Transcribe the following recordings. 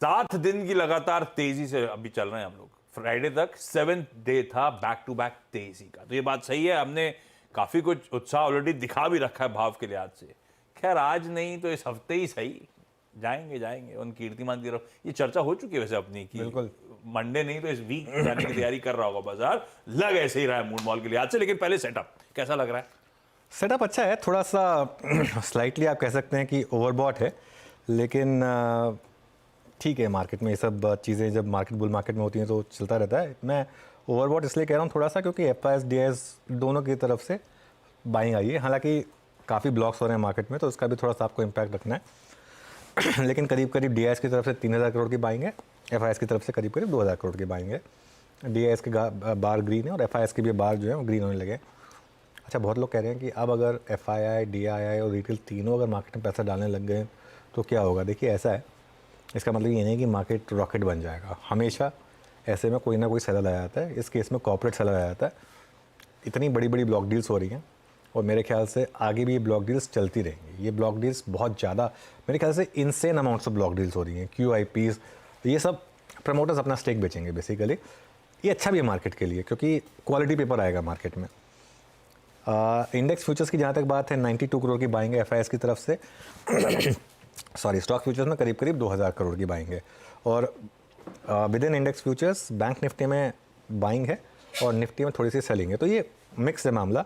7 दिन की लगातार तेजी से अभी चल रहे हैं हम लोग। फ्राइडे तक 7th डे था बैक टू बैक तेजी का। तो ये बात सही है, हमने काफी कुछ उत्साह ऑलरेडी दिखा भी रखा है भाव के लिहाज से। खैर आज नहीं तो इस हफ्ते ही सही जाएंगे उन कीर्तिमान की तरफ। ये चर्चा हो चुकी है वैसे अपनी की बिल्कुल। मंडे नहीं तो इस वीक जाने की तैयारी कर रहा होगा बाजार। लग ऐसे ही रहा है मून मॉल के लिहाज से। लेकिन पहले सेटअप कैसा लग रहा है? सेटअप अच्छा है, थोड़ा सा स्लाइटली आप कह सकते हैं कि ओवरबॉट है, लेकिन ठीक है। मार्केट में ये सब चीज़ें जब बुल मार्केट में होती हैं तो चलता रहता है। मैं ओवरबॉट इसलिए कह रहा हूँ थोड़ा सा क्योंकि एफआईएस डीआईएस दोनों की तरफ से बाइंग आई है। हालांकि काफ़ी ब्लॉक्स हो रहे हैं मार्केट में तो उसका भी थोड़ा सा आपको इम्पैक्ट रखना है। लेकिन करीब करीब डीआईएस की तरफ से 3000 करोड़ की बाइंग है, एफआईएस की तरफ से करीब करीब 2000 करोड़ की बाइंग है। डीआईएस के बार ग्रीन है और एफआईएस के भी बार जो है वो ग्रीन होने लगे। अच्छा, बहुत लोग कह रहे हैं कि अब अगर एफआईआई, डीआईआई और रिटेल तीनों अगर मार्केट में पैसा डालने लग गए तो क्या होगा। देखिए ऐसा है, इसका मतलब ये नहीं कि मार्केट रॉकेट बन जाएगा। हमेशा ऐसे में कोई ना कोई सेलर आ जाता है। इस केस में कॉर्पोरेट सेलर आ जाता है। इतनी बड़ी बड़ी ब्लॉक डील्स हो रही हैं और मेरे ख्याल से आगे भी ये ब्लॉक डील्स चलती रहेंगी। ये ब्लॉक डील्स बहुत ज़्यादा, मेरे ख्याल से insane amounts of block deals हो रही हैं। QIPs, ये सब प्रमोटर्स अपना स्टेक बेचेंगे बेसिकली। ये अच्छा भी है मार्केट के लिए क्योंकि क्वालिटी पेपर आएगा मार्केट में। इंडेक्स फ्यूचर्स की जहाँ तक बात है 92 करोड़ की बाइंग है एफआईएस की तरफ से। सॉरी, स्टॉक फ्यूचर्स में करीब करीब 2000 करोड़ की बाइंग है। और with in index futures bank Nifty में बाइंग है और निफ्टी में थोड़ी सी सेलिंग है। तो ये मिक्स है मामला।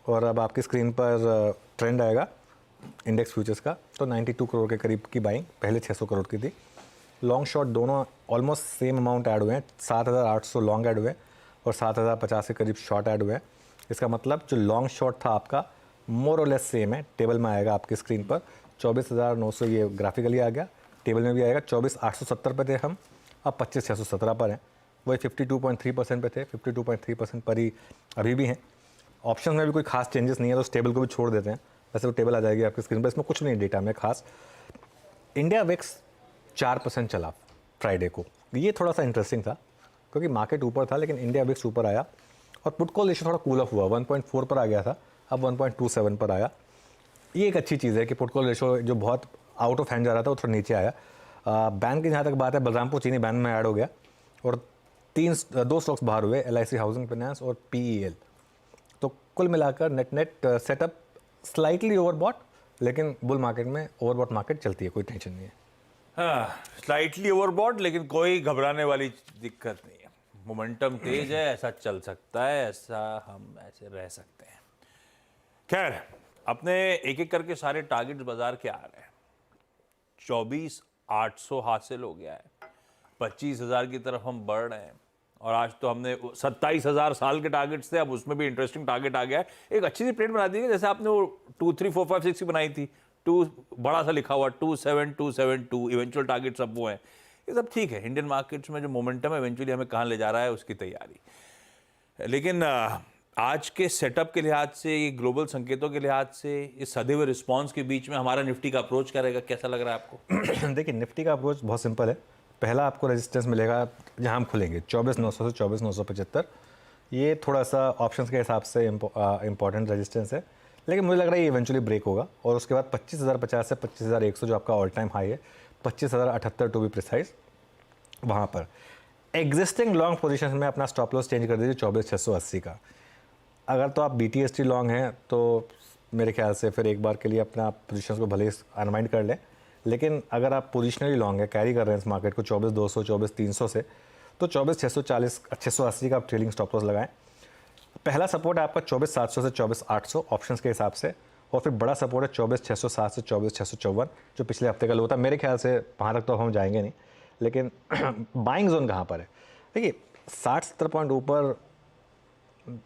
और अब आपकी स्क्रीन पर ट्रेंड आएगा इंडेक्स फ्यूचर्स का। तो 92 करोड़ के करीब की बाइंग पहले 600 करोड़ की थी। लॉन्ग शॉर्ट दोनों ऑलमोस्ट सेम अमाउंट ऐड हुए हैं। 7800 लॉन्ग ऐड हुए और 7050 के करीब शॉर्ट ऐड हुए हैं। इसका मतलब जो लॉन्ग शॉर्ट था आपका मोर और लेस सेम है। टेबल में आएगा आपकी स्क्रीन पर 24,900, ये ग्राफिकली आ गया। टेबल में भी आएगा 24,870 पे थे हम, अब 25,617 पर हैं। वही 52.3% पे थे, 52.3% पर ही अभी भी हैं। ऑप्शन में भी कोई खास चेंजेस नहीं है तो उस टेबल को भी छोड़ देते हैं। वैसे वो टेबल आ जाएगी आपकी स्क्रीन पर, इसमें कुछ नहीं डेटा में खास। इंडिया विक्स 4% चला फ्राइडे को। ये थोड़ा सा इंटरेस्टिंग था क्योंकि मार्केट ऊपर था लेकिन इंडिया विक्स ऊपर आया। और पुट कॉल रेशियो थोड़ा कूल ऑफ हुआ, 1.4 पर आ गया था, अब 1.27 पर आया। ये एक अच्छी चीज़ है कि पुट कॉल रेशियो जो बहुत आउट ऑफ हैंड जा रहा था वो थोड़ा नीचे आया। बैन की जहाँ तक बात है, बलरामपुर चीनी बैन में ऐड हो गया और 2 स्टॉक्स बाहर हुए, LIC हाउसिंग फाइनेंस और PEL। तो कुल मिलाकर नेट सेटअप स्लाइटली ओवरबॉट, लेकिन बुल मार्केट में ओवरबॉट मार्केट चलती है, कोई टेंशन नहीं है। हाँ, स्लाइटली ओवरबॉट लेकिन कोई घबराने वाली दिक्कत नहीं है। मोमेंटम तेज है, ऐसा चल सकता है, ऐसा हम ऐसे रह सकते हैं। खैर, अपने एक एक करके सारे टारगेट्स बाजार के आ रहे हैं। 24,800 हासिल हो गया है, 25,000 की तरफ हम बढ़ रहे हैं। और आज तो हमने 27,000 साल के टारगेट्स थे, अब उसमें भी इंटरेस्टिंग टारगेट आ गया है। एक अच्छी सी प्लेट बना दी है, जैसे आपने वो 2, 3, 4, 5, 6 की बनाई थी। 2 बड़ा सा लिखा हुआ 27272, इवेंचुअल टारगेट सब वो हैं। ये सब ठीक है। इंडियन मार्केट्स में जो मोमेंटम है इवेंचुअली हमें कहाँ ले जा रहा है उसकी तैयारी। लेकिन आज के सेटअप के लिहाज से, ये ग्लोबल संकेतों के लिहाज से, इस सधे हुए रिस्पॉन्स के बीच में हमारा निफ्टी का अप्रोच क्या रहेगा, कैसा लग रहा है आपको? देखिए, निफ्टी का अप्रोच बहुत सिंपल है। पहला आपको रेजिस्टेंस मिलेगा जहां हम खुलेंगे 24,900 से 24,975। ये थोड़ा सा ऑप्शंस के हिसाब से इंपॉर्टेंट रेजिस्टेंस है, लेकिन मुझे लग रहा है ये इवेंचुअली ब्रेक होगा। और उसके बाद 25,050 से 25,100 जो आपका ऑल टाइम हाई है, 25,078 टू बी प्रिसाइज, वहाँ पर एग्जिस्टिंग लॉन्ग पोजीशन में अपना स्टॉप लॉस चेंज कर दीजिए 24,680 का। अगर तो आप BTST लॉन्ग हैं तो मेरे ख्याल से फिर एक बार के लिए अपना पोजीशंस को भले ही अनवाइंड कर लें। लेकिन अगर आप पोजिशनली लॉन्ग है, कैरी कर रहे हैं इस मार्केट को 24,200, 24,300 से, तो 24,640, 680 का आप ट्रेलिंग स्टॉप लॉस लगाएं। पहला सपोर्ट है आपका 24,700 से 24,800 ऑप्शंस के हिसाब से, और फिर बड़ा सपोर्ट है 24,607 से 24,654 जो पिछले हफ्ते का लो था। मेरे ख्याल से वहाँ तक तो हम जाएंगे नहीं, लेकिन बाइंग जोन कहाँ पर है? देखिए 60-70 पॉइंट ऊपर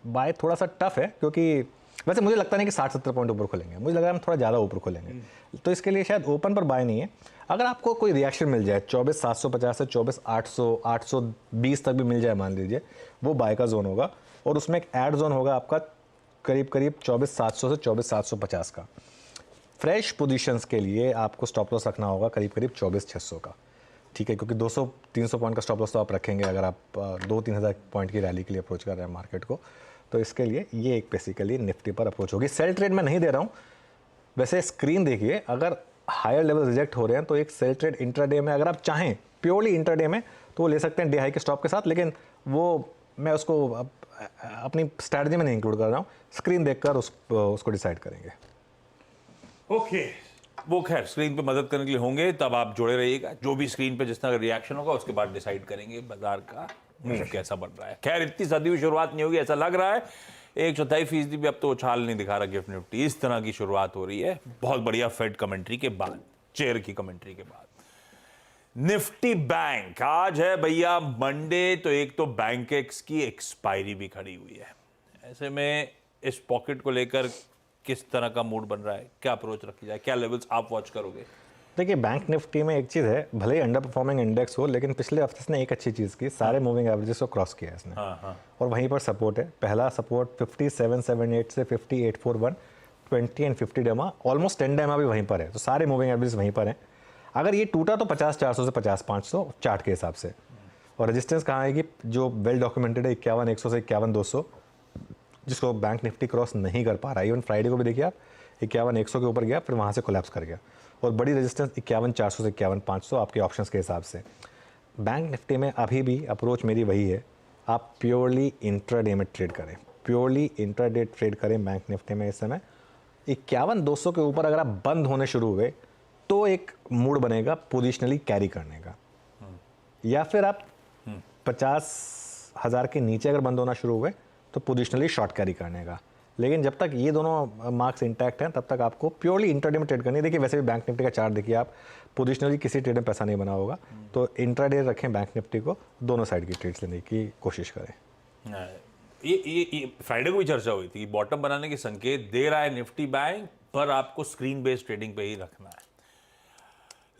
बाय थोड़ा सा टफ है, क्योंकि वैसे मुझे लगता नहीं कि 60-70 पॉइंट ऊपर खुलेंगे। मुझे लग रहा है हम थोड़ा ज़्यादा ऊपर खुलेंगे, तो इसके लिए शायद ओपन पर बाय नहीं है। अगर आपको कोई रिएक्शन मिल जाए 24,750 से 24,800, 820 तक भी मिल जाए मान लीजिए, वो बाय का जोन होगा। और उसमें एक ऐड जोन होगा आपका करीब करीब 24,700 से 24,750 का। फ्रेश पोजीशंस के लिए आपको स्टॉप लॉस रखना होगा करीब करीब 24,600 का, ठीक है, क्योंकि 200-300 पॉइंट का स्टॉप लॉस तो आप रखेंगे अगर आप 2-3 हज़ार पॉइंट की रैली के लिए अप्रोच कर रहे हैं मार्केट को। तो इसके लिए ये एक बेसिकली निफ्टी पर अप्रोच होगी। सेल ट्रेड में नहीं दे रहा हूँ। वैसे स्क्रीन देखिए, अगर हायर लेवल रिजेक्ट हो रहे हैं तो एक सेल ट्रेड इंट्राडे में अगर आप चाहें प्योरली इंट्राडे में तो वो ले सकते हैं डे हाई के स्टॉप के साथ, लेकिन वो मैं उसको अपनी स्ट्रैटेजी में नहीं इंक्लूड कर रहा हूँ, स्क्रीन देखकर उसको डिसाइड करेंगे। ओके वो खैर स्क्रीन पे मदद करने के लिए होंगे, तब आप जुड़े रहिएगा। जो भी स्क्रीन पे जिस तरह का रिएक्शन होगा उसके बाद डिसाइड करेंगे बाजार का मूव कैसा बन रहा है। खैर इतनी सदी हुई शुरुआत नहीं होगी ऐसा लग रहा है। 1/4% भी अब तो उछाल नहीं दिखा रहा गिफ्ट निफ्टी। इस तरह की शुरुआत हो रही है बहुत बढ़िया फेड कमेंट्री के बाद, चेयर की कमेंट्री के बाद। निफ्टी बैंक आज है भैया मंडे, तो एक तो बैंकेक्स की एक्सपायरी भी खड़ी हुई है। ऐसे में इस पॉकेट को लेकर किस तरह का मूड बन रहा है, क्या अप्रोच रखी जाए, क्या लेवल्स आप वॉच करोगे? देखिए बैंक निफ्टी में एक चीज़ है, भले ही अंडर परफॉर्मिंग इंडेक्स हो लेकिन पिछले हफ्ते इसने एक अच्छी चीज़ की, सारे मूविंग एवरेजेस को क्रॉस किया है इसने। और वहीं पर सपोर्ट है, पहला सपोर्ट 5778 से 5841, 20 एंड 50 डेमा, ऑलमोस्ट 10 डेमा भी वहीं पर है, तो सारे मूविंग एवरेज वहीं पर हैं। अगर ये टूटा तो 50-400 से 50-500 चार्ट के हिसाब से, और रेजिस्टेंस कहाँ आएगी जो वेल डॉक्यूमेंटेड है 51-100 से 51-200, जिसको बैंक निफ्टी क्रॉस नहीं कर पा रहा है। इवन फ्राइडे को भी देखिए आप 51-100 के ऊपर गया, फिर वहाँ से कोलैप्स कर गया, और बड़ी रेजिस्टेंस 51-400 से 51-500 आपके ऑप्शंस के हिसाब से। बैंक निफ्टी में अभी भी अप्रोच मेरी वही है, आप प्योरली इंट्राडे में ट्रेड करें, प्योरली इंट्राडे ट्रेड करें बैंक निफ्टी में। इस समय 51-200 के ऊपर अगर आप बंद होने शुरू हुए तो एक मूड बनेगा पोजिशनली कैरी करने का, या फिर आप 50,000 के नीचे अगर बंद होना शुरू हुए तो पोजिशनली शॉर्ट कैरी करने का। लेकिन जब तक ये दोनों मार्क्स इंटैक्ट हैं तब तक आपको प्योरली इंट्राडे में ट्रेड करनी है। देखिए वैसे भी बैंक निफ्टी का चार्ट देखिए आप, पोजिशनली किसी ट्रेड में पैसा नहीं बना होगा, तो इंट्राडे रखें बैंक निफ्टी को, दोनों साइड की ट्रेड्स लेने की कोशिश करें। ये फ्राइडे को भी चर्चा हुई थी, बॉटम बनाने के संकेत दे रहा है निफ्टी बैंक, पर आपको स्क्रीन बेस्ड ट्रेडिंग पे ही रखना है।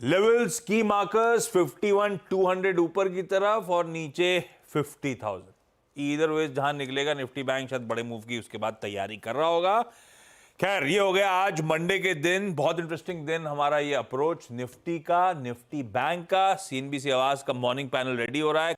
लेवल्स की मार्कर्स 51,200 ऊपर की तरफ और नीचे 50,000। इधर वे जहां निकलेगा निफ्टी बैंक शायद बड़े मूव की उसके बाद तैयारी कर रहा होगा। खैर ये हो गया आज मंडे के दिन, बहुत इंटरेस्टिंग दिन हमारा ये अप्रोच निफ्टी का, निफ्टी बैंक का। सीएनबीसी आवाज का मॉर्निंग पैनल रेडी हो रहा है।